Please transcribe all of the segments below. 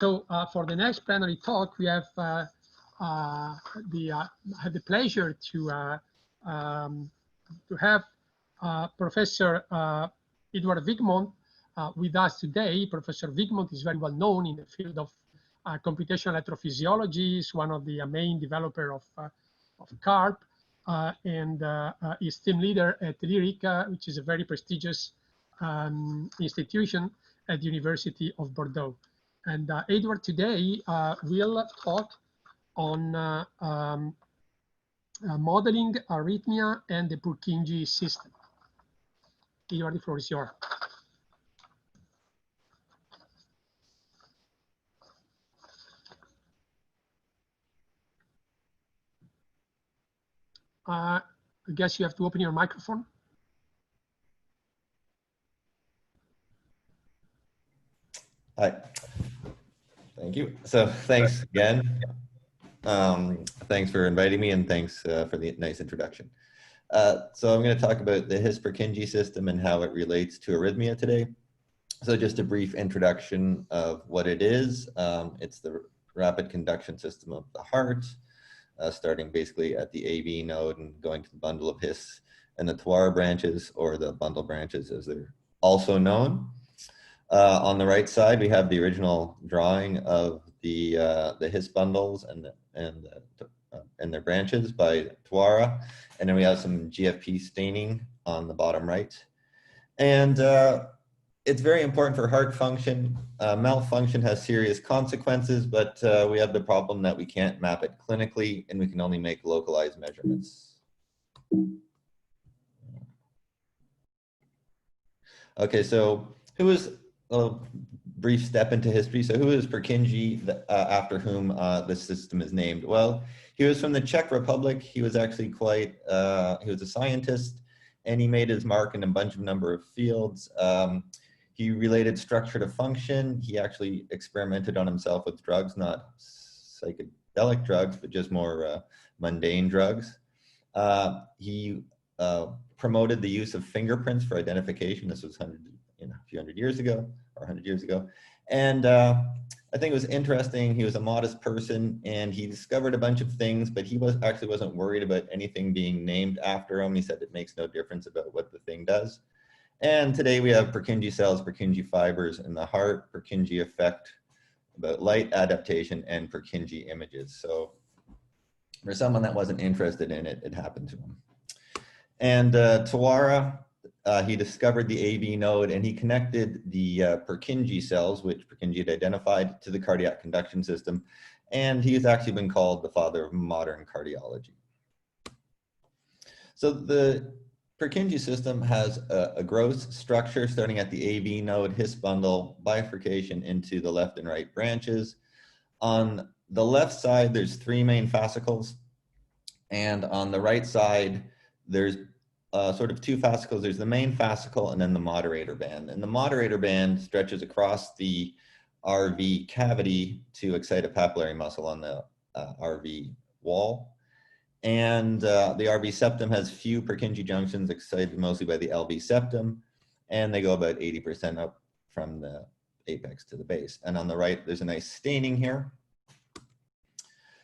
So for the next plenary talk, we have had the pleasure to have Professor Edward VIGMOND with us today. Professor VIGMOND is very well known in the field of computational electrophysiology. He's one of the main developer of CARP and is team leader at Liryc, which is a very prestigious institution at the University of Bordeaux. And Edward today will talk on modeling arrhythmia and the Purkinje system. Edward, the floor is yours. I guess you have to open your microphone. Hi. Thank you. So thanks again. Thanks for inviting me, and thanks for the nice introduction. So I'm going to talk about the Purkinje system and how it relates to arrhythmia today. So just a brief introduction of what it is. It's the rapid conduction system of the heart, starting basically at the AV node and going to the bundle of His and the Tuara branches, or the bundle branches as they're also known. On the right side, we have the original drawing of the His bundles and their branches by Tuara, and then we have some GFP staining on the bottom right. And it's very important for heart function. Malfunction has serious consequences, but we have the problem that we can't map it clinically, and we can only make localized measurements. Okay, so who is a brief step into history? So who is Purkinje, after whom this system is named? Well, he was from the Czech Republic. He was actually quite, he was a scientist, and he made his mark in a number of fields. He related structure to function. He actually experimented on himself with drugs, not psychedelic drugs, but just more mundane drugs. He promoted the use of fingerprints for identification. This was a few hundred years ago, or 100 years ago. And I think it was interesting. He was a modest person, and he discovered a bunch of things, but he actually wasn't worried about anything being named after him. He said it makes no difference about what the thing does. And today we have Purkinje cells, Purkinje fibers in the heart, Purkinje effect about light adaptation, and Purkinje images. So for someone that wasn't interested in it, it happened to him. And Tuara, he discovered the AV node, and he connected the Purkinje cells, which Purkinje had identified, to the cardiac conduction system. And he has actually been called the father of modern cardiology. So the Purkinje system has a gross structure starting at the AV node, His bundle, bifurcation into the left and right branches. On the left side, there's 3 main fascicles. And on the right side, there's sort of 2 fascicles. There's the main fascicle and then the moderator band. And the moderator band stretches across the RV cavity to excite a papillary muscle on the RV wall. And the RV septum has few Purkinje junctions, excited mostly by the LV septum, and they go about 80% up from the apex to the base. And on the right, there's a nice staining here.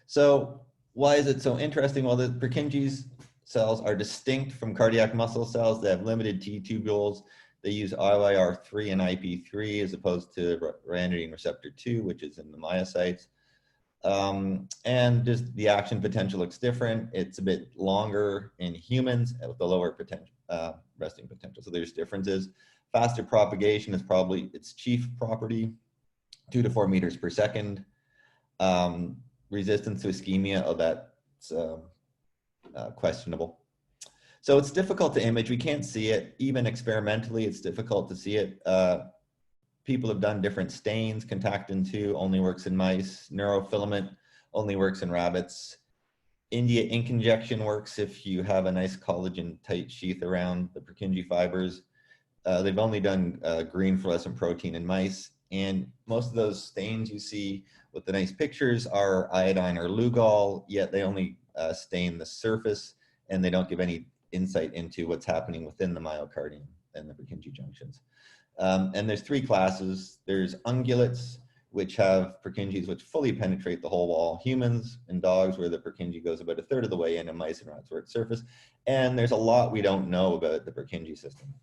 So why is it so interesting? Well, the Purkinje cells are distinct from cardiac muscle cells. They have limited T tubules. They use IYR3 and IP3 as opposed to ranitidine receptor 2, which is in the myocytes. And just the action potential looks different. It's a bit longer in humans with the lower potential, resting potential. So there's differences. Faster propagation is probably its chief property, 2 to 4 meters per second. Resistance to ischemia, that's questionable. So it's difficult to image. We can't see it. Even experimentally, it's difficult to see it. People have done different stains. Contactin 2 only works in mice. Neurofilament only works in rabbits. India ink injection works if you have a nice collagen tight sheath around the Purkinje fibers. They've only done green fluorescent protein in mice. And most of those stains you see with the nice pictures are iodine or Lugol, yet they only stain the surface, and they don't give any insight into what's happening within the myocardium and the Purkinje junctions. And there's 3 classes. There's ungulates, which have Purkinjes which fully penetrate the whole wall. Humans and dogs, where the Purkinje goes about a third of the way in, and mice and rats where it's surface. And there's a lot we don't know about the Purkinje system.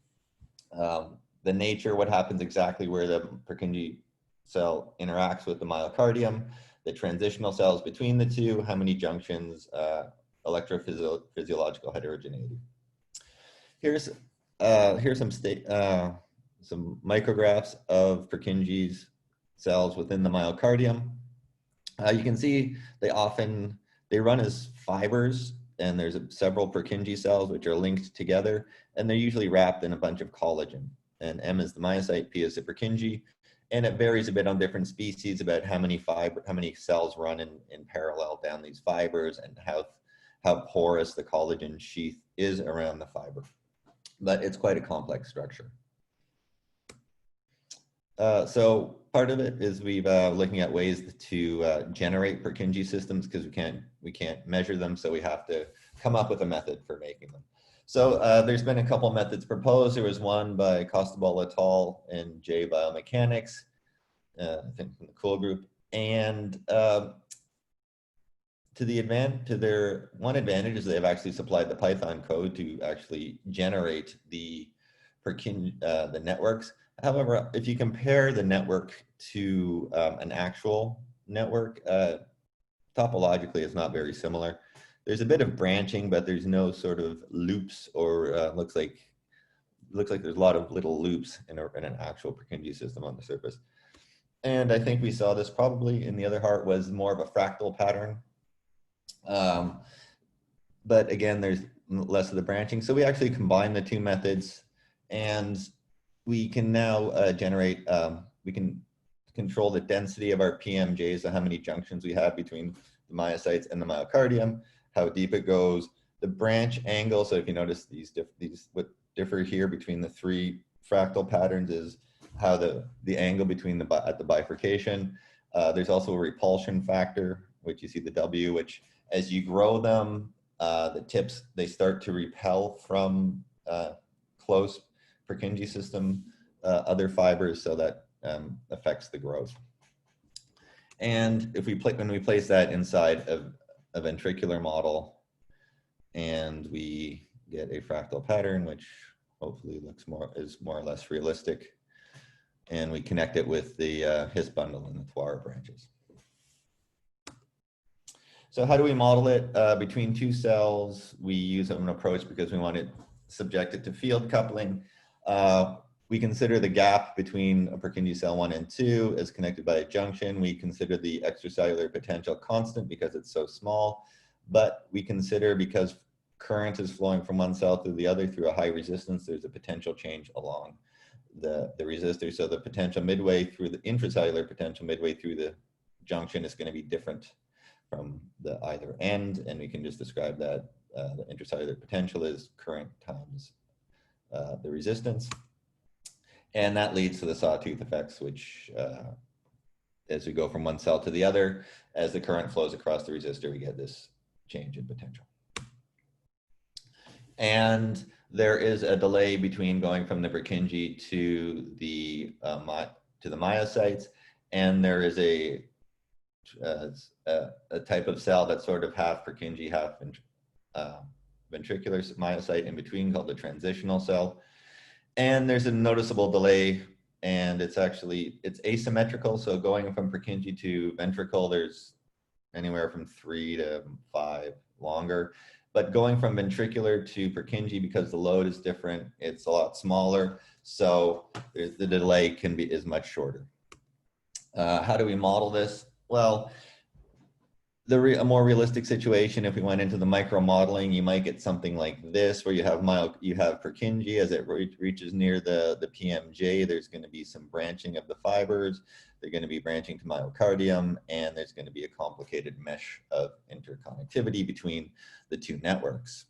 The nature, what happens exactly where the Purkinje cell interacts with the myocardium, the transitional cells between the two, how many junctions, electrophysiological heterogeneity. Here's some micrographs of Purkinje's cells within the myocardium. You can see they run as fibers, and there's several Purkinje cells which are linked together, and they're usually wrapped in a bunch of collagen. And M is the myocyte, P is the Purkinje, and it varies a bit on different species about how many cells run in parallel down these fibers, and how porous the collagen sheath is around the fiber. But it's quite a complex structure. So part of it is we've looking at ways to generate Purkinje systems, because we can't measure them, so we have to come up with a method for making them. So there's been a couple methods proposed. There was one by Costabile et al. In J Biomechanics, I think from the Cool group, and their one advantage is they've actually supplied the Python code to actually generate the Purkinje, the networks. However, if you compare the network to an actual network, topologically it's not very similar. There's a bit of branching, but there's no sort of loops, or looks like there's a lot of little loops in an actual Purkinje system on the surface. And I think we saw this probably in the other heart was more of a fractal pattern. But again, there's less of the branching. So we actually combine the two methods, and we can now generate, we can control the density of our PMJs, so how many junctions we have between the myocytes and the myocardium, how deep it goes, the branch angle. So if you notice these what differ here between the three fractal patterns is how the angle between at the bifurcation. There's also a repulsion factor, which you see the W, which as you grow them, the tips, they start to repel from close Purkinje system, other fibers, so that affects the growth. And if when we place that inside of a ventricular model, and we get a fractal pattern, which hopefully is more or less realistic, and we connect it with the His bundle and the Thwara branches. So how do we model it? Between two cells, we use an approach because we want to subject it to field coupling. We consider the gap between a Purkinje cell 1 and 2 as connected by a junction. We consider the extracellular potential constant because it's so small, but we consider, because current is flowing from one cell to the other through a high resistance, there's a potential change along the resistor. So the potential midway through the intracellular potential midway through the junction is going to be different from the either end, and we can just describe that the intracellular potential is current times the resistance. And that leads to the sawtooth effects, which as we go from one cell to the other, as the current flows across the resistor, we get this change in potential. And there is a delay between going from the Purkinje to the myocytes, and there is a type of cell that's sort of half Purkinje, half ventricular myocyte in between, called the transitional cell. And there's a noticeable delay, and it's asymmetrical. So going from Purkinje to ventricle, there's anywhere from 3 to 5 longer. But going from ventricular to Purkinje, because the load is different, it's a lot smaller. So the delay is much shorter. How do we model this? Well, a more realistic situation, if we went into the micro modeling, you might get something like this, where you have Purkinje. As it reaches near the PMJ, there's going to be some branching of the fibers. They're going to be branching to myocardium, and there's going to be a complicated mesh of interconnectivity between the two networks.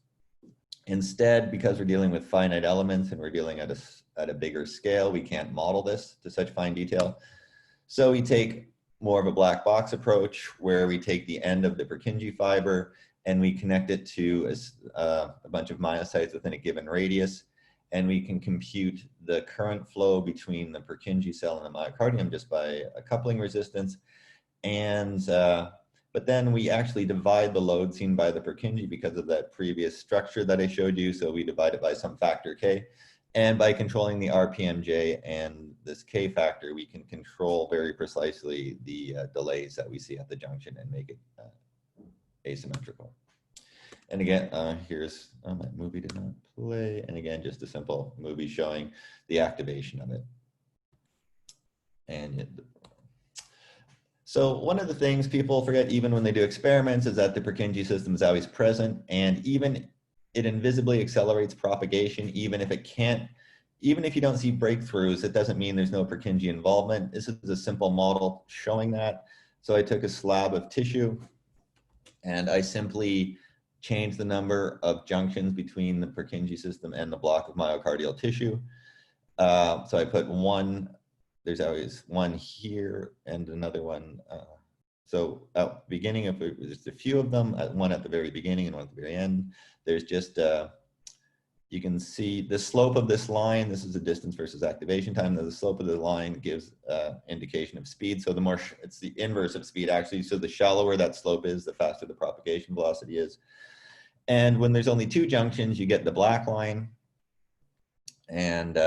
Instead, because we're dealing with finite elements and we're dealing at a bigger scale, we can't model this to such fine detail. So we take more of a black box approach, where we take the end of the Purkinje fiber and we connect it to a bunch of myocytes within a given radius. and we can compute the current flow between the Purkinje cell and the myocardium just by a coupling resistance. And but then we actually divide the load seen by the Purkinje because of that previous structure that I showed you. So we divide it by some factor K. And by controlling the RPMJ and this K factor, we can control very precisely the delays that we see at the junction and make it asymmetrical. And again, here's, my movie did not play. And again, just a simple movie showing the activation of it. And so one of the things people forget, even when they do experiments, is that the Purkinje system is always present, and even it invisibly accelerates propagation, even if you don't see breakthroughs, it doesn't mean there's no Purkinje involvement. This is a simple model showing that. So I took a slab of tissue and I simply changed the number of junctions between the Purkinje system and the block of myocardial tissue. So I put one, there's always one here and another one. So at the beginning, if there's just a few of them, one at the very beginning and one at the very end, there's just, you can see the slope of this line. This is the distance versus activation time. The slope of the line gives indication of speed. So the more, it's the inverse of speed actually. So the shallower that slope is, the faster the propagation velocity is. And when there's only two junctions, you get the black line. And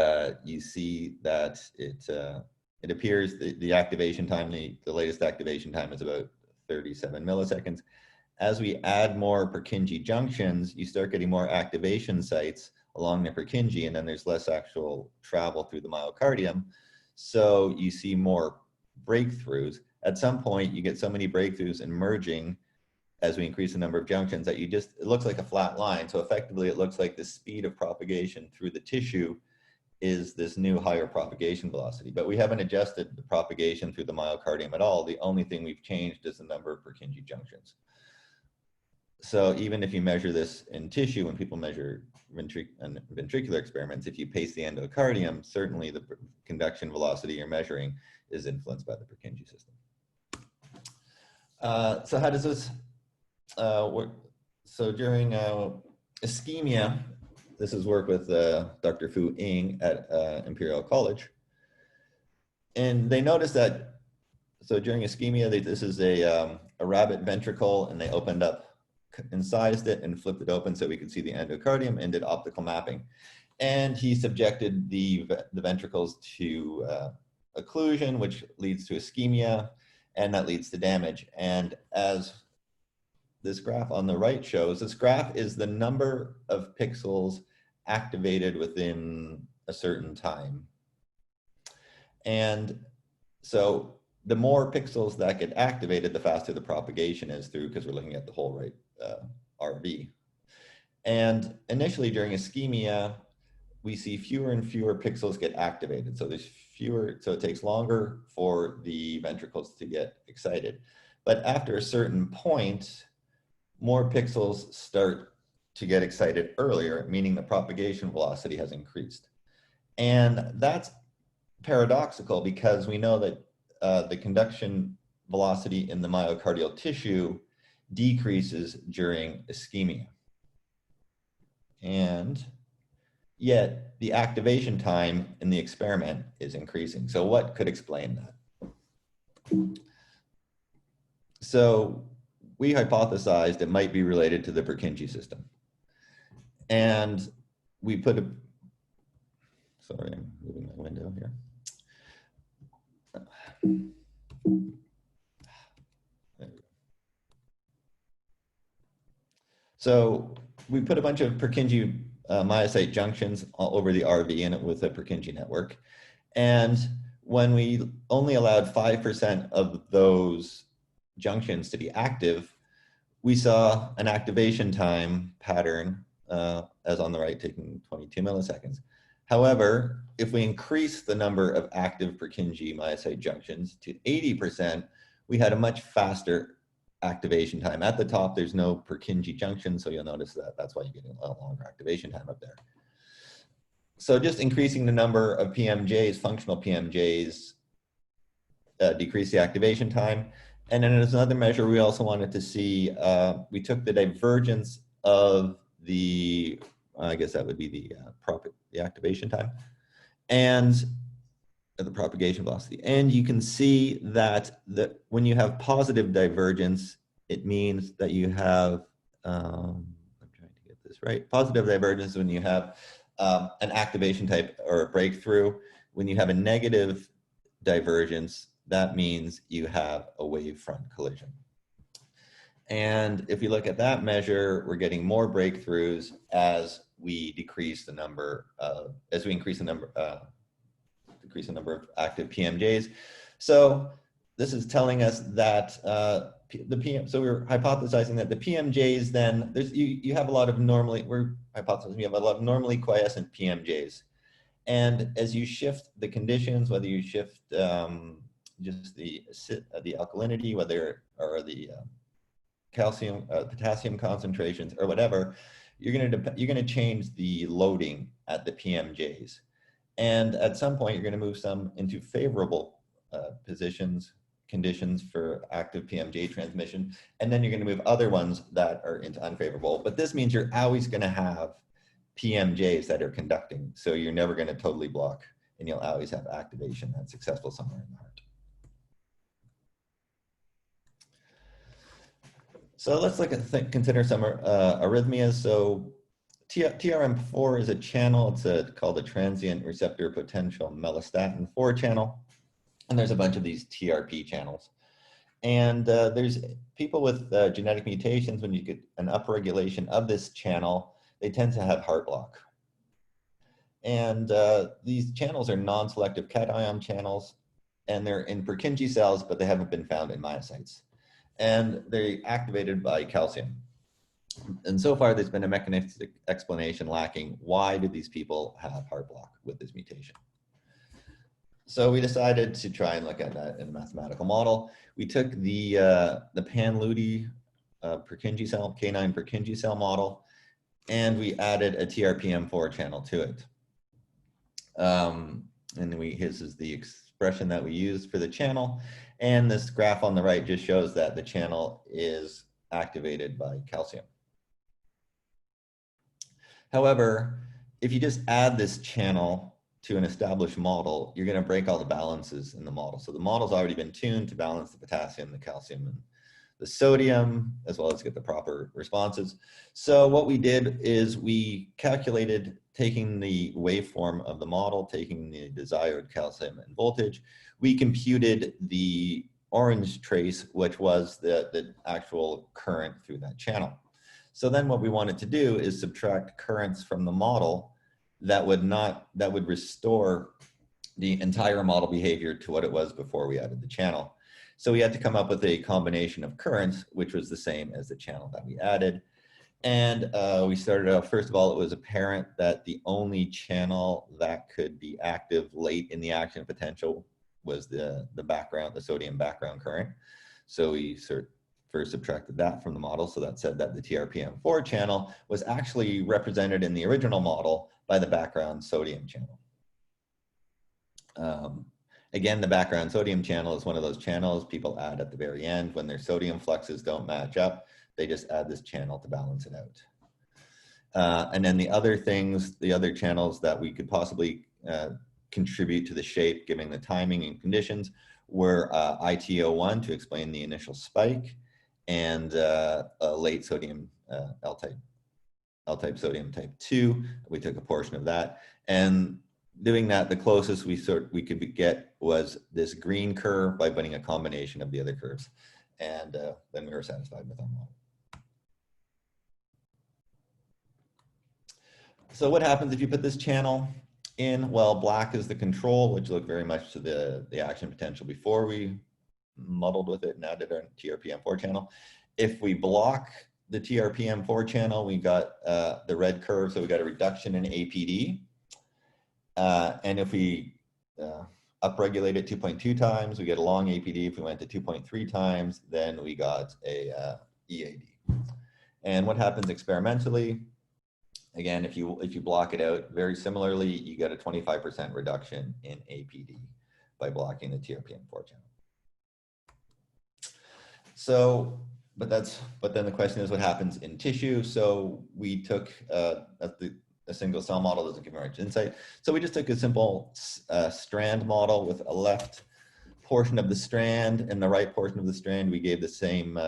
you see that it appears the activation time, the latest activation time is about 37 milliseconds. As we add more Purkinje junctions, you start getting more activation sites along the Purkinje, and then there's less actual travel through the myocardium. So you see more breakthroughs. At some point, you get so many breakthroughs and merging as we increase the number of junctions that you just, it looks like a flat line. So effectively, it looks like the speed of propagation through the tissue is this new higher propagation velocity. But we haven't adjusted the propagation through the myocardium at all. The only thing we've changed is the number of Purkinje junctions. So even if you measure this in tissue, when people measure ventricular experiments, if you pace the endocardium, certainly the conduction velocity you're measuring is influenced by the Purkinje system. So how does this work? So during ischemia, this is work with Dr. Fu Ying at Imperial College. And they noticed that, so during ischemia, this is a rabbit ventricle, and they opened up, incised it and flipped it open so we could see the endocardium and did optical mapping. And he subjected the ventricles to occlusion, which leads to ischemia, and that leads to damage. And as this graph on the right shows, this graph is the number of pixels activated within a certain time. And so the more pixels that get activated, the faster the propagation is through, because we're looking at the whole right RV. And initially during ischemia, we see fewer and fewer pixels get activated. So there's fewer, so it takes longer for the ventricles to get excited. But after a certain point, more pixels start to get excited earlier, meaning the propagation velocity has increased. And that's paradoxical because we know that the conduction velocity in the myocardial tissue decreases during ischemia. And yet the activation time in the experiment is increasing. So what could explain that? So we hypothesized it might be related to the Purkinje system. And we put a, sorry, I'm moving my window here. So we put a bunch of Purkinje myocyte junctions all over the RV and with a Purkinje network. And when we only allowed 5% of those junctions to be active, we saw an activation time pattern, as on the right, taking 22 milliseconds. However, if we increase the number of active Purkinje myocyte junctions to 80%, we had a much faster activation time. At the top, there's no Purkinje junction, so you'll notice that that's why you get a longer activation time up there. So just increasing the number of PMJs, functional PMJs, decrease the activation time. And then as another measure, we also wanted to see, we took the divergence of the I guess that would be the activation time, and the propagation velocity. And you can see that when you have positive divergence, it means that you have, I'm trying to get this right, positive divergence when you have an activation type or a breakthrough. When you have a negative divergence, that means you have a wave front collision. And if you look at that measure, we're getting more breakthroughs as we decrease the number increase the number of active PMJs. So this is telling us that so we're hypothesizing that the PMJs then, you have a lot of we're hypothesizing you have a lot of normally quiescent PMJs. And as you shift the conditions, whether you shift just the alkalinity, or the calcium, potassium concentrations or whatever, you're going to change the loading at the PMJs. And at some point, you're going to move some into favorable conditions for active PMJ transmission. And then you're going to move other ones that are into unfavorable. But this means you're always going to have PMJs that are conducting. So you're never going to totally block, and you'll always have activation that's successful somewhere in the heart. So let's consider some arrhythmias. So TRM4 is a channel. It's called a transient receptor potential mellostatin 4 channel. And there's a bunch of these TRP channels. And there's people with genetic mutations, when you get an upregulation of this channel, they tend to have heart block. And these channels are non-selective cation channels, and they're in Purkinje cells, but they haven't been found in myocytes. And they're activated by calcium. And so far, there's been a mechanistic explanation lacking. Why did these people have heart block with this mutation? So we decided to try and look at that in a mathematical model. We took the Pan-Ludi Purkinje cell, canine Purkinje cell model, and we added a TRPM4 channel to it. And this is the expression that we used for the channel. And this graph on the right just shows that the channel is activated by calcium. However, if you just add this channel to an established model, you're going to break all the balances in the model. So the model's already been tuned to balance the potassium, the calcium, and the sodium, as well as get the proper responses. So what we did is we calculated, taking the waveform of the model, taking the desired calcium and voltage, we computed the orange trace, which was the actual current through that channel. So then what we wanted to do is subtract currents from the model that would restore the entire model behavior to what it was before we added the channel. So we had to come up with a combination of currents, which was the same as the channel that we added. And we started out, first of all, it was apparent that the only channel that could be active late in the action potential was the sodium background current. So we first subtracted that from the model. So that said that the TRPM4 channel was actually represented in the original model by the background sodium channel. Again, the background sodium channel is one of those channels people add at the very end when their sodium fluxes don't match up. They just add this channel to balance it out. And then the other channels that we could possibly contribute to the shape, given the timing and conditions, were ITO1 to explain the initial spike, and a late sodium L-type sodium type 2. We took a portion of that, and doing that, the closest we could get was this green curve by putting a combination of the other curves, and then we were satisfied with our model. So what happens if you put this channel in? Well, black is the control, which looked very much to the action potential before we muddled with it and added our TRPM4 channel. If we block the TRPM4 channel, we got the red curve, so we got a reduction in APD. And if we upregulate it 2.2 times, we get a long APD. If we went to 2.3 times, then we got a EAD. And what happens experimentally? Again, if you block it out, very similarly, you get a 25% reduction in APD by blocking the TRPM4 channel. So, but then the question is, what happens in tissue? So we took a single cell model doesn't give much insight. So we just took a simple strand model with a left portion of the strand and the right portion of the strand. We gave the same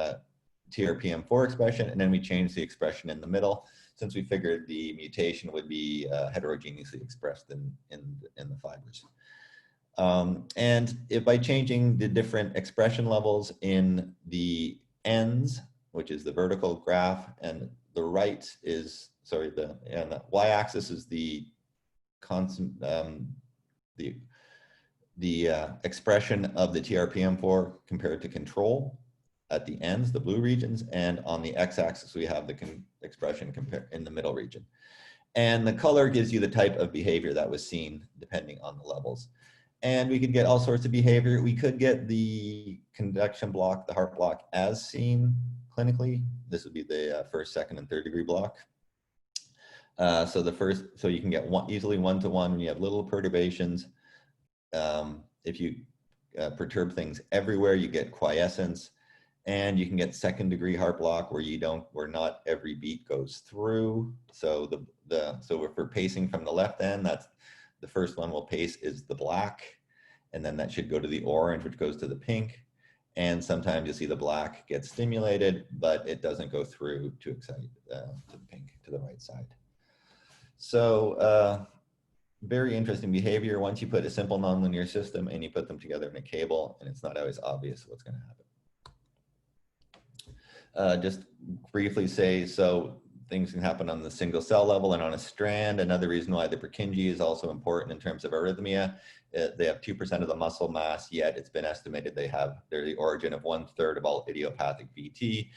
TRPM4 expression, and then we changed the expression in the middle, since we figured the mutation would be heterogeneously expressed in the fibers. And if by changing the different expression levels in the ends, which is the vertical graph, and the right is, sorry, the y-axis is the constant, the expression of the TRPM4 compared to control at the ends, the blue regions, and on the x-axis we have the expression in the middle region. And the color gives you the type of behavior that was seen depending on the levels. And we could get all sorts of behavior. We could get the conduction block, the heart block, as seen clinically. This would be the first, second, and third degree block. So you can get easily one-to-one when you have little perturbations. If you perturb things everywhere, you get quiescence. And you can get second degree heart block where not every beat goes through. So so if we're pacing from the left end, that's the first one we'll pace is the black, and then that should go to the orange, which goes to the pink. And sometimes you see the black get stimulated, but it doesn't go through to excite to the pink, to the right side. So very interesting behavior once you put a simple nonlinear system and you put them together in a cable, and it's not always obvious what's going to happen. Just briefly say, so things can happen on the single cell level and on a strand. Another reason why the Purkinje is also important in terms of arrhythmia. They have 2% of the muscle mass, yet it's been estimated they're the origin of 1/3 of all idiopathic VT.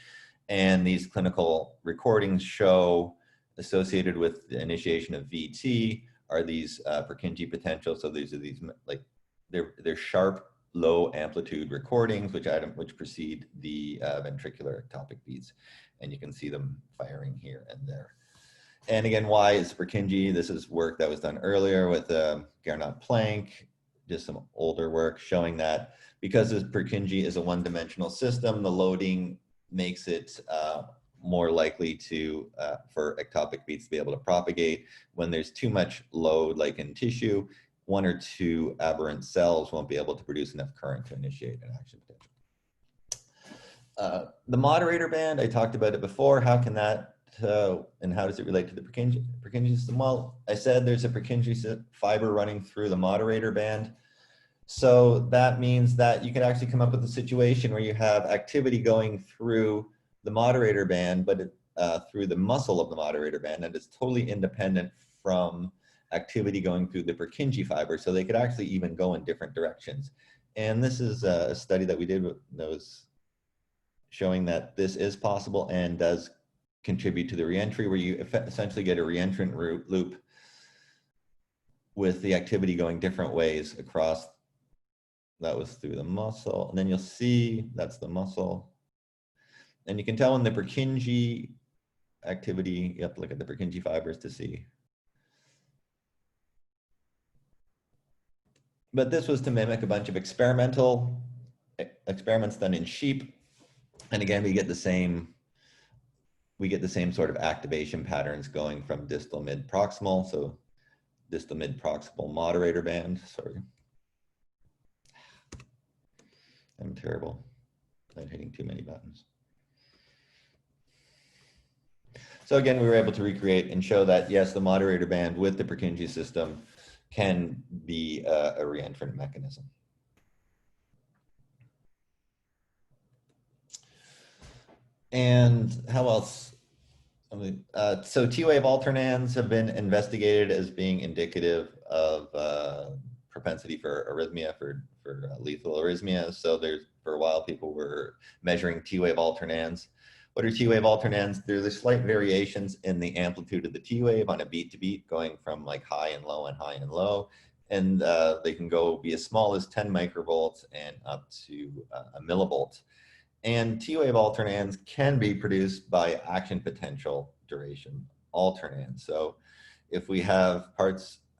And these clinical recordings show associated with the initiation of VT are these Purkinje potentials. So these are like, they're sharp, low amplitude recordings, which precede the ventricular ectopic beats. And you can see them firing here and there. And again, why is Purkinje? This is work that was done earlier with Gernot-Planck, just some older work showing that because this Purkinje is a one-dimensional system, the loading makes it more likely for ectopic beats to be able to propagate. When there's too much load, like in tissue, 1 or 2 aberrant cells won't be able to produce enough current to initiate an action potential. The moderator band, I talked about it before. How can that, and how does it relate to the Purkinje system? Well, I said there's a Purkinje fiber running through the moderator band. So that means that you can actually come up with a situation where you have activity going through the moderator band, but through the muscle of the moderator band, and it's totally independent from activity going through the Purkinje fiber. So they could actually even go in different directions. And this is a study that we did that was showing that this is possible and does contribute to the reentry, where you essentially get a reentrant loop with the activity going different ways across. That was through the muscle, and then you'll see that's the muscle. And you can tell in the Purkinje activity, you have to look at the Purkinje fibers to see. But this was to mimic a bunch of experiments done in sheep. And again, we get the same sort of activation patterns going from distal mid-proximal. So distal mid-proximal moderator band, sorry. I'm terrible at hitting too many buttons. So again, we were able to recreate and show that, yes, the moderator band with the Purkinje system can be a reentrant mechanism. And how else? So T-wave alternans have been investigated as being indicative of propensity for arrhythmia, for lethal arrhythmia. So for a while, people were measuring T-wave alternans. What are T-wave alternans? They're the slight variations in the amplitude of the T-wave on a beat to beat, going from like high and low and high and low. And they can be as small as 10 microvolts and up to a millivolt. And T-wave alternans can be produced by action potential duration alternans. So if we have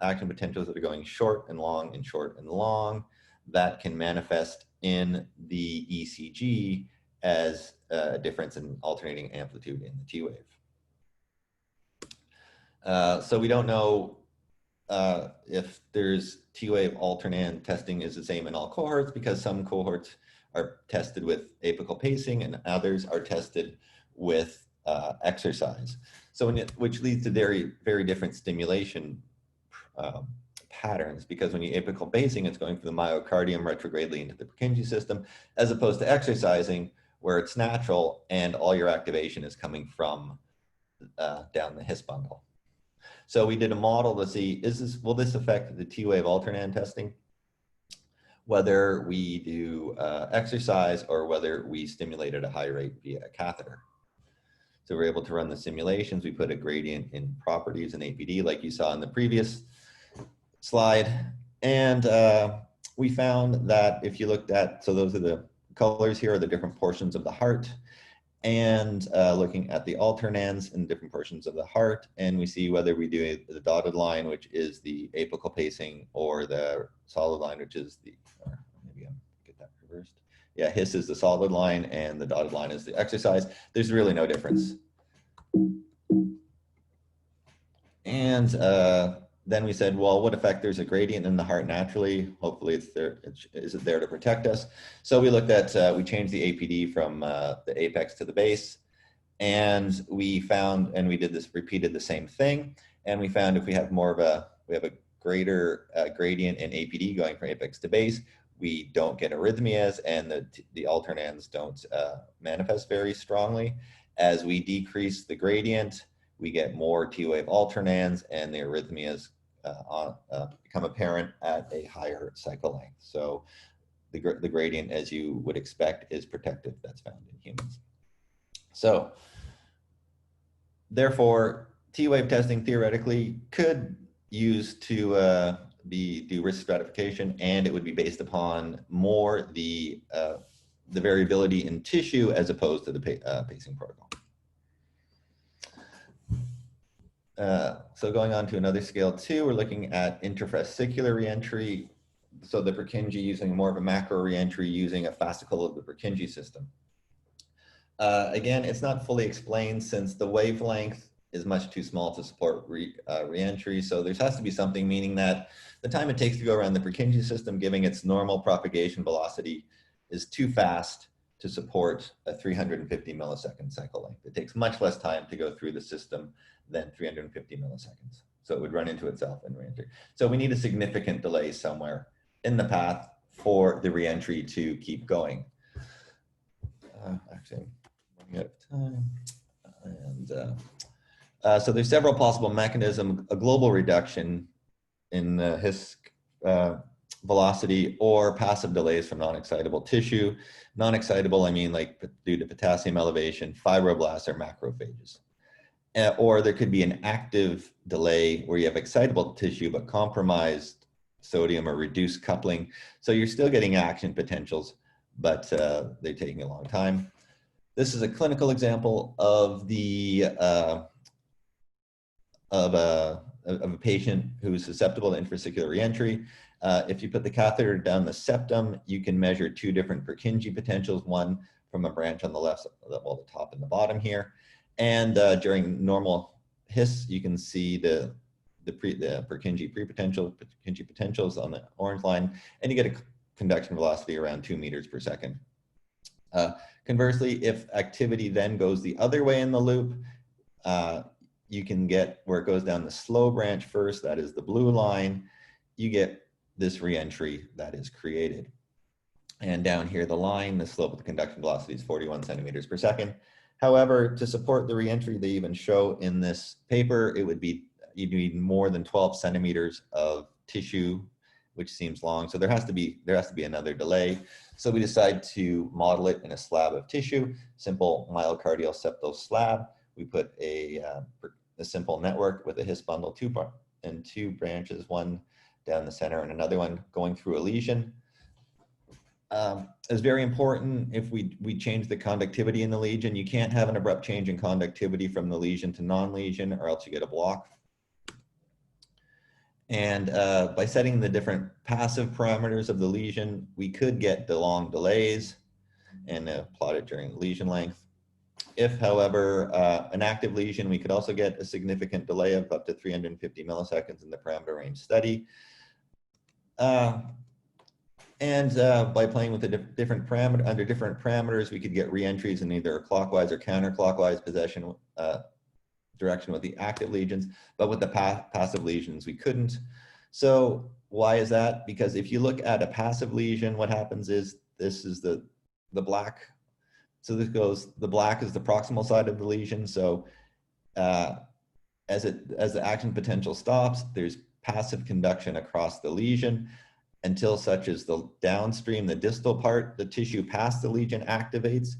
action potentials that are going short and long and short and long, that can manifest in the ECG as a difference in alternating amplitude in the T-wave. So we don't know if there's T-wave alternand testing is the same in all cohorts, because some cohorts are tested with apical pacing and others are tested with exercise. So which leads to very, very different stimulation patterns, because when you apical pacing, it's going through the myocardium retrogradely into the Purkinje system, as opposed to exercising where it's natural and all your activation is coming from down the His bundle. So we did a model to see, will this affect the T-wave alternand testing, whether we do exercise or whether we stimulate at a high rate via a catheter. So we're able to run the simulations. We put a gradient in properties and APD like you saw in the previous slide. And we found that if you looked at, so those are the colors here, are the different portions of the heart, and looking at the alternans in different portions of the heart, and we see whether we do the dotted line, which is the apical pacing, or the solid line, which is the, or maybe I'll get that reversed. Yeah, His is the solid line and the dotted line is the exercise. There's really no difference. And then we said, well, what effect there's a gradient in the heart naturally? Hopefully it's there. Is it there to protect us? So we looked at, we changed the APD from the apex to the base, and we found, and we did this, repeated the same thing. And we found if we have more of a, we have a greater gradient in APD going from apex to base, we don't get arrhythmias, and the alternans don't manifest very strongly. As we decrease the gradient, we get more T-wave alternans, and the arrhythmias become apparent at a higher cycle length. So the gradient, as you would expect, is protective. That's found in humans. So therefore, T-wave testing theoretically could use to do risk stratification, and it would be based upon more the variability in tissue as opposed to the pacing protocol. So going on to another scale 2, we're looking at intrafascicular reentry. So the Purkinje using more of a macro reentry using a fascicle of the Purkinje system. Again, it's not fully explained since the wavelength is much too small to support reentry. So there has to be something, meaning that the time it takes to go around the Purkinje system, giving its normal propagation velocity, is too fast to support a 350 millisecond cycle length. It takes much less time to go through the system than 350 milliseconds. So it would run into itself in reentry. So we need a significant delay somewhere in the path for the reentry to keep going. Actually, I'm running out of time. And so there's several possible mechanisms: a global reduction in the His velocity, or passive delays from non-excitable tissue. Non-excitable, I mean like due to potassium elevation, fibroblasts, or macrophages. Or there could be an active delay where you have excitable tissue but compromised sodium or reduced coupling. So you're still getting action potentials, but they're taking a long time. This is a clinical example of of a patient who is susceptible to intrafascicular reentry. If you put the catheter down the septum, you can measure two different Purkinje potentials, one from a branch on the left, well, the top and the bottom here. And during normal His, you can see the Purkinje pre-potential, Purkinje potentials on the orange line, and you get a conduction velocity around 2 meters per second. Conversely, if activity then goes the other way in the loop, you can get where it goes down the slow branch first, that is the blue line, you get this reentry that is created. And down here, the line, the slope of the conduction velocity is 41 centimeters per second. However, to support the reentry they even show in this paper, it would be, you'd need more than 12 centimeters of tissue, which seems long. So there has to be another delay. So we decide to model it in a slab of tissue, simple myocardial septal slab. We put a simple network with a His bundle, two branches, one down the center and another one going through a lesion. It's very important if we change the conductivity in the lesion. You can't have an abrupt change in conductivity from the lesion to non-lesion, or else you get a block. And by setting the different passive parameters of the lesion, we could get the long delays and plot it during lesion length. If, however, an active lesion, we could also get a significant delay of up to 350 milliseconds in the parameter range study. By playing with the different parameter under different parameters, we could get reentries in either a clockwise or counterclockwise possession direction with the active lesions, but with the passive lesions, we couldn't. So why is that? Because if you look at a passive lesion, what happens is this is the black. So this goes, the black is the proximal side of the lesion. So as the action potential stops, there's passive conduction across the lesion until such as the downstream, the distal part, the tissue past the lesion activates.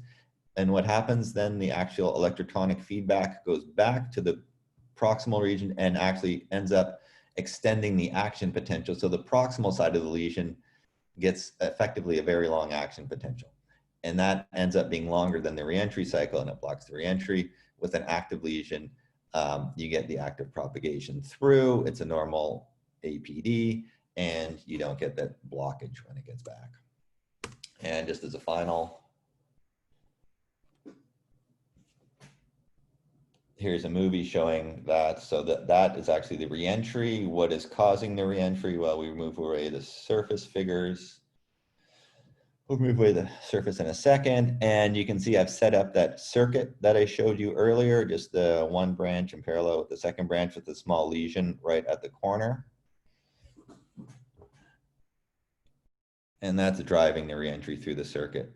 And what happens then, the actual electrotonic feedback goes back to the proximal region and actually ends up extending the action potential. So the proximal side of the lesion gets effectively a very long action potential. And that ends up being longer than the reentry cycle, and it blocks the reentry. With an active lesion, you get the active propagation through. It's a normal APD, and you don't get that blockage when it gets back. And just as a final, here's a movie showing that. So that is actually the reentry. What is causing the reentry? Well, we move away the surface figures. We'll move away the surface in a second. And you can see I've set up that circuit that I showed you earlier, just the one branch in parallel with the second branch with the small lesion right at the corner. And that's driving the reentry through the circuit.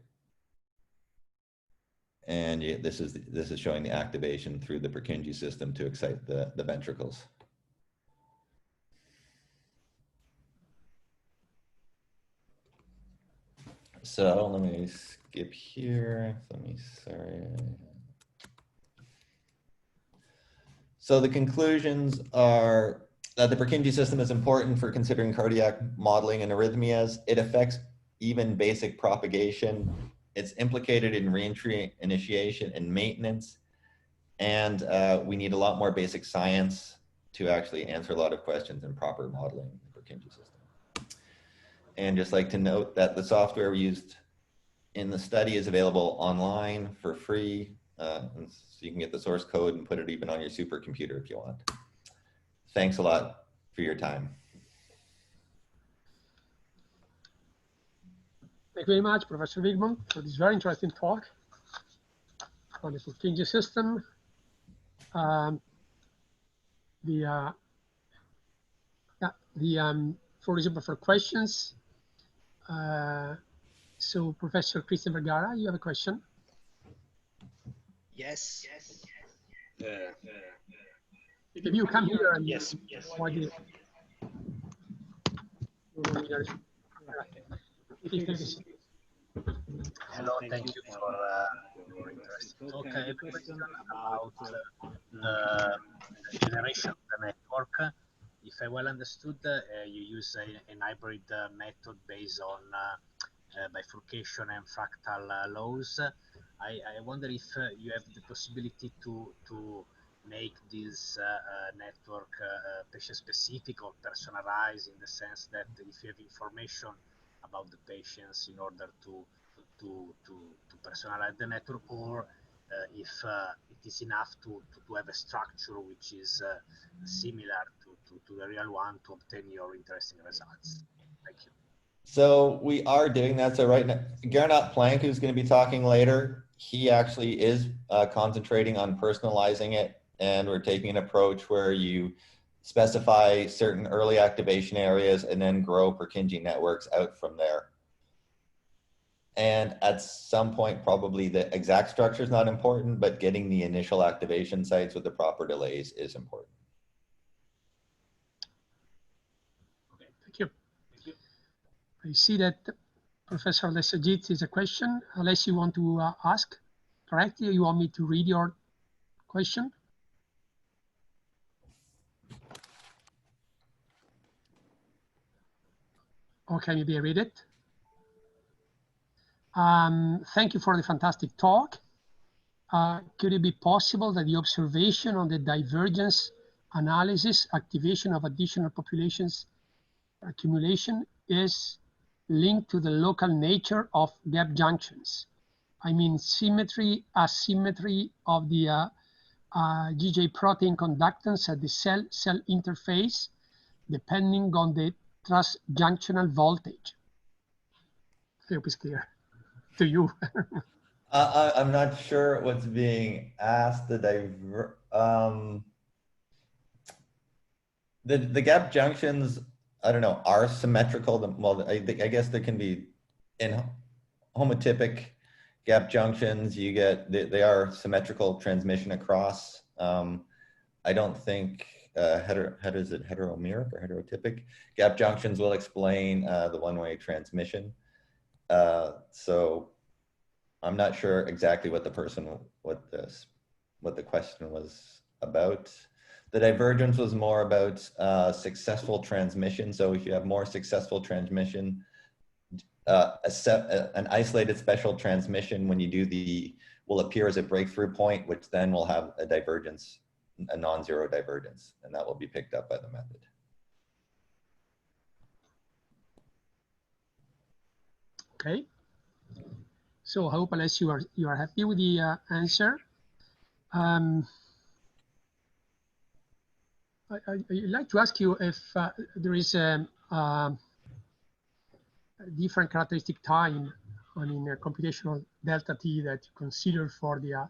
And this is showing the activation through the Purkinje system to excite the ventricles. So let me skip here. Sorry. So the conclusions are that the Purkinje system is important for considering cardiac modeling and arrhythmias. It affects even basic propagation. It's implicated in reentry initiation and maintenance. And we need a lot more basic science to actually answer a lot of questions in proper modeling the Purkinje system. And just like to note that the software we used in the study is available online for free. So you can get the source code and put it even on your supercomputer if you want. Thanks a lot for your time. Thank you very much, Professor VIGMOND, for this very interesting talk on the Purkinje system. For example, for questions. So, Professor Christian Vergara, you have a question? Yes. If you come here and yes. Hello, thank you for your interesting talk. I have a question about the generation of the network. If I well understood, you use an hybrid method based on bifurcation and fractal laws. I wonder if you have the possibility to make this network patient-specific or personalized, in the sense that if you have information about the patients in order to personalize the network, or if it is enough to have a structure which is similar to the real one to obtain your interesting results. Thank you. So we are doing that. So right now, Gernot Planck, who's going to be talking later, he actually is concentrating on personalizing it. And we're taking an approach where you specify certain early activation areas and then grow Purkinje networks out from there. And at some point, probably the exact structure is not important, but getting the initial activation sites with the proper delays is important. Okay, thank you. I see that Professor Lesajit is a question, unless you want to ask directly, or you want me to read your question? Okay, maybe I read it. Thank you for the fantastic talk. Could it be possible that the observation on the divergence analysis activation of additional populations accumulation is linked to the local nature of gap junctions? I mean symmetry, asymmetry of the GJ protein conductance at the cell-cell interface, depending on the transjunctional voltage. I hope it's clear to you. I'm not sure what's being asked. The gap junctions, I don't know, are symmetrical. Well, I guess there can be in homotypic gap junctions. You get they are symmetrical transmission across. I don't think is it heteromeric or heterotypic gap junctions will explain the one-way transmission. So I'm not sure exactly what the question was about. The divergence was more about successful transmission. So if you have more successful transmission, an isolated special transmission when you do will appear as a breakthrough point, which then will have a divergence, a non-zero divergence, and that will be picked up by the method. Okay. So I hope, unless you are happy with the answer. I'd like to ask you if there is a different characteristic time, I mean, computational delta t that you consider for the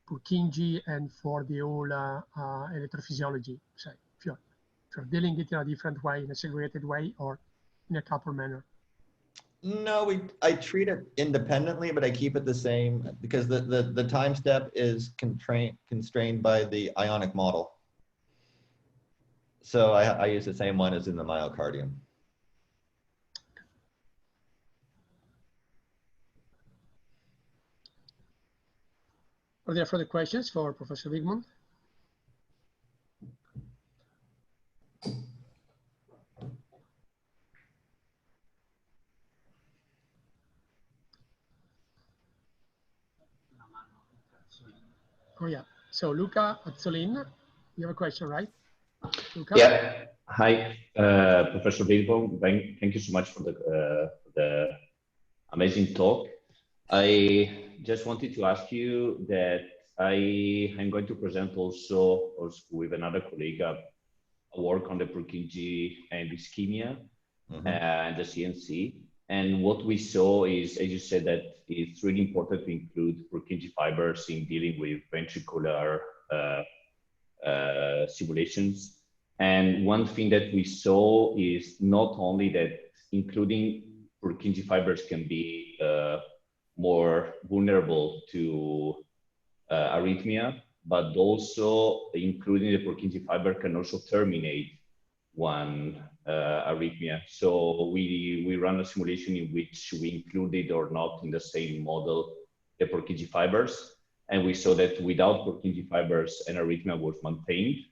Purkinje and for the whole electrophysiology. So if you're dealing it in a different way, in a segregated way, or in a coupled manner. No, I treat it independently, but I keep it the same because the time step is constrained by the ionic model. So I use the same one as in the myocardium. Are there further questions for Professor VIGMOND? Oh yeah. So Luca Azzolin, you have a question, right? Luca? Yeah. Hi, Professor VIGMOND. Thank you so much for the amazing talk. I just wanted to ask you that I am going to present also with another colleague a work on the Purkinje and ischemia and the CNC. And what we saw is, as you said, that it's really important to include Purkinje fibers in dealing with ventricular simulations. And one thing that we saw is not only that including Purkinje fibers can be more vulnerable to arrhythmia, but also including the Purkinje fiber can also terminate one arrhythmia. So we ran a simulation in which we included or not in the same model the Purkinje fibers, and we saw that without Purkinje fibers, an arrhythmia was maintained.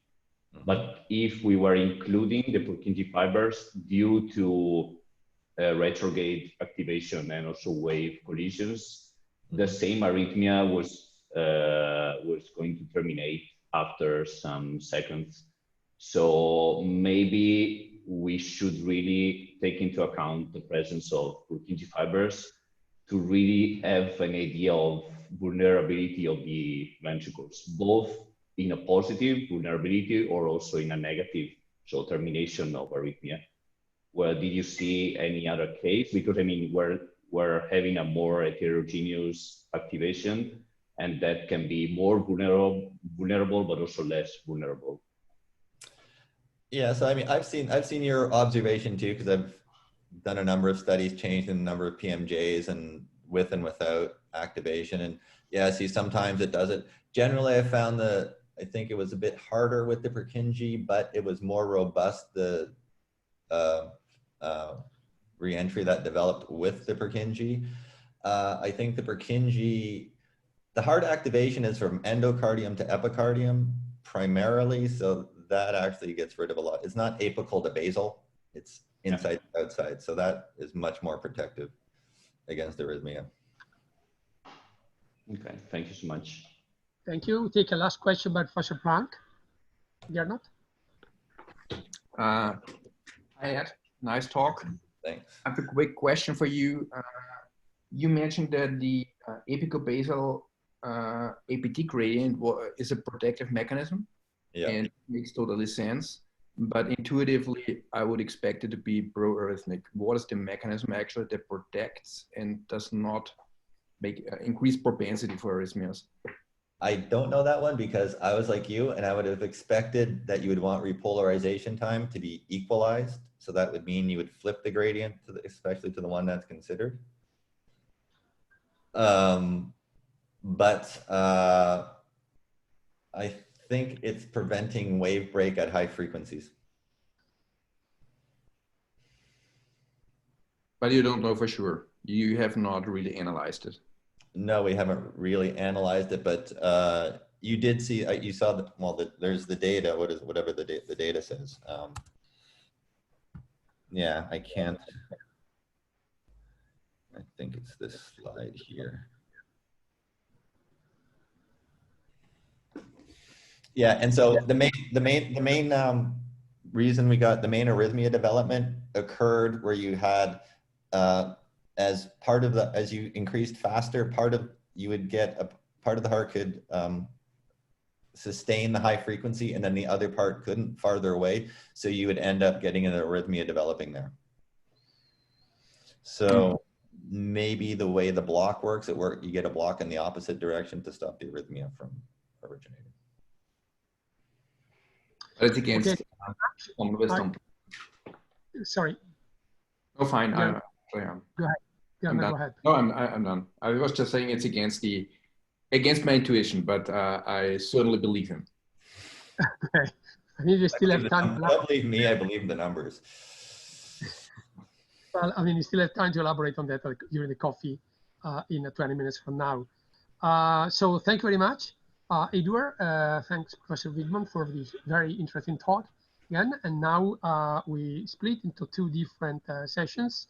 But if we were including the Purkinje fibers due to retrograde activation and also wave collisions, the same arrhythmia was going to terminate after some seconds. So maybe we should really take into account the presence of Purkinje fibers to really have an idea of vulnerability of the ventricles, both in a positive vulnerability or also in a negative, so termination of arrhythmia. Well, did you see any other case? Because I mean, we're having a more heterogeneous activation, and that can be more vulnerable, but also less vulnerable. Yeah, so I mean, I've seen your observation too, because I've done a number of studies, changed in a number of PMJs and with and without activation. And yeah, see, sometimes it does it. Generally, I found I think it was a bit harder with the Purkinje, but it was more robust, the re-entry that developed with the Purkinje. I think the Purkinje, the hard activation is from endocardium to epicardium primarily, so that actually gets rid of a lot. It's not apical to basal, it's inside to outside, so that is much more protective against arrhythmia. Okay, thank you so much. Thank you. We'll take a last question by Professor Planck. Gernot? Hi, Ed. Nice talk. Thanks. I have a quick question for you. you mentioned that the apical-basal APT gradient is a protective mechanism. Yeah. And it makes totally sense. But intuitively, I would expect it to be pro-arrhythmic. What is the mechanism actually that protects and does not make increase propensity for arrhythmias? I don't know that one because I was like you, and I would have expected that you would want repolarization time to be equalized. So that would mean you would flip the gradient, to especially to the one that's considered. But I think it's preventing wave break at high frequencies. But you don't know for sure. You have not really analyzed it. No, we haven't really analyzed it, but you did see, you saw the, well, there's the data, whatever the data says. Yeah, I can't, I think it's this slide here. Yeah, and so the main reason we got the main arrhythmia development occurred where you had as part of the, as you increased faster, you would get a part of the heart could sustain the high frequency, and then the other part couldn't, farther away. So you would end up getting an arrhythmia developing there. So maybe the way the block works, you get a block in the opposite direction to stop the arrhythmia from originating. But it's against sorry. Oh, fine. Yeah. I am. Go ahead. Yeah, I'm no, done. go ahead. No, I'm done. I was just saying it's against my intuition, but I certainly believe him. Okay. I mean, you still have time. Don't believe me, I believe the numbers. Well, I mean, you still have time to elaborate on that during the coffee in 20 minutes from now. So thank you very much, Edward. Thanks, Professor VIGMOND, for this very interesting talk again. And now we split into two different sessions.